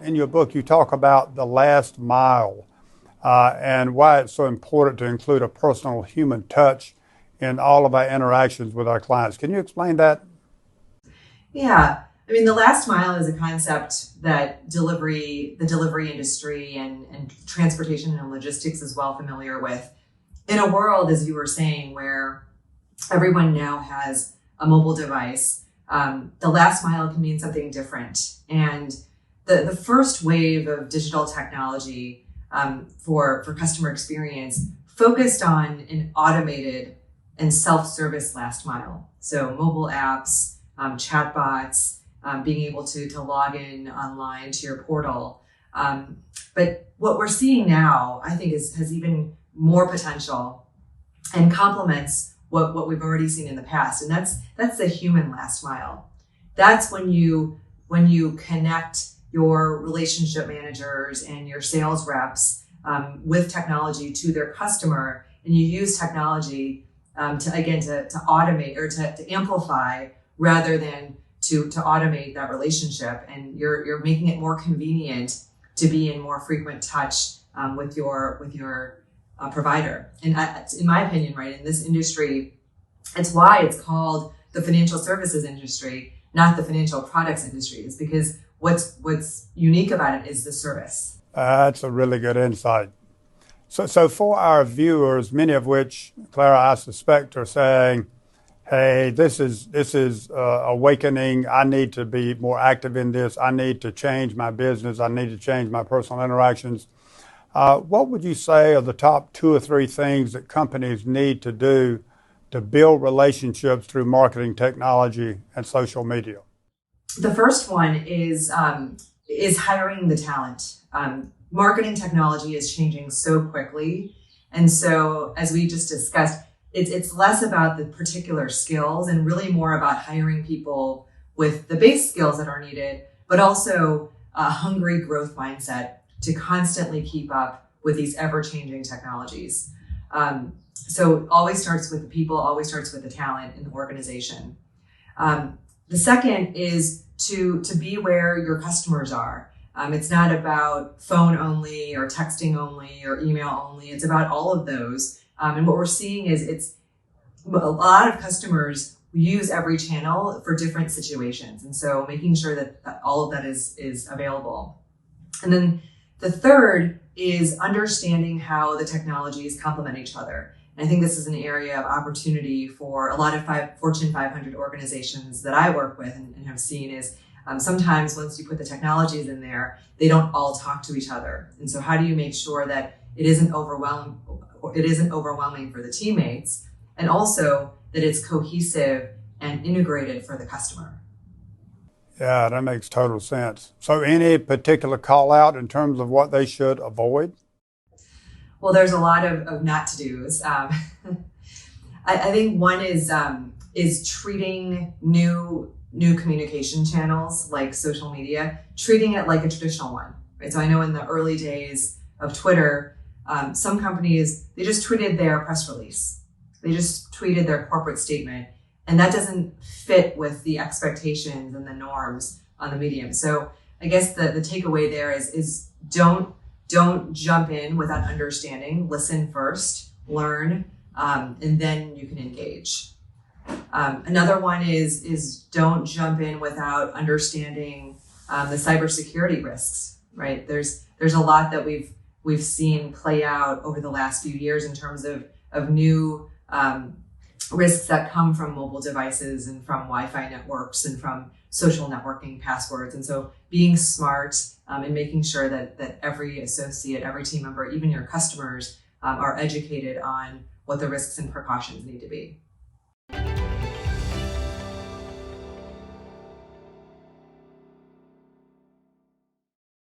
in your book, you talk about the last mile and why it's so important to include a personal human touch in all of our interactions with our clients. Can you explain that? Yeah. I mean, the last mile is a concept that the delivery industry and transportation and logistics is well familiar with. In a world, as you were saying, where everyone now has a mobile device, the last mile can mean something different. And the first wave of digital technology for customer experience focused on an automated and self-service last mile. So mobile apps, chatbots, being able to log in online to your portal. But what we're seeing now, I think, has even more potential and complements what we've already seen in the past. And that's the human last mile. That's when you connect your relationship managers and your sales reps with technology to their customer, and you use technology to automate or to amplify rather than to automate that relationship. And you're making it more convenient to be in more frequent touch with your provider. And in my opinion, right, in this industry, it's why it's called the financial services industry, not the financial products industry. It's because what's unique about it is the service. That's a really good insight. So for our viewers, many of which, Clara, I suspect are saying, hey, this is awakening. I need to be more active in this. I need to change my business. I need to change my personal interactions. What would you say are the top 2 or 3 things that companies need to do to build relationships through marketing technology and social media? The first one is hiring the talent. Marketing technology is changing so quickly. And so, as we just discussed, it's less about the particular skills and really more about hiring people with the base skills that are needed, but also a hungry growth mindset to constantly keep up with these ever-changing technologies. So it always starts with the people, always starts with the talent in the organization. The second is to be where your customers are. It's not about phone only or texting only or email only. It's about all of those. And what we're seeing is it's a lot of customers use every channel for different situations. And so making sure that all of that is available. And then the third is understanding how the technologies complement each other. And I think this is an area of opportunity for a lot of Fortune 500 organizations that I work with and have seen is sometimes once you put the technologies in there, they don't all talk to each other. And so how do you make sure that it isn't overwhelming for the teammates, and also that it's cohesive and integrated for the customer? Yeah, that makes total sense. So any particular call out in terms of what they should avoid? Well, there's a lot of not to do's. I think one is treating new communication channels like social media, treating it like a traditional one. Right. So I know in the early days of Twitter, some companies, they just tweeted their press release. They just tweeted their corporate statement, and that doesn't fit with the expectations and the norms on the medium. So I guess the takeaway there is don't jump in without understanding. Listen first, learn, and then you can engage. Another one is don't jump in without understanding the cybersecurity risks. Right? There's a lot that we've seen play out over the last few years in terms of new risks that come from mobile devices and from Wi-Fi networks and from social networking passwords. And so being smart and making sure that every associate, every team member, even your customers are educated on what the risks and precautions need to be.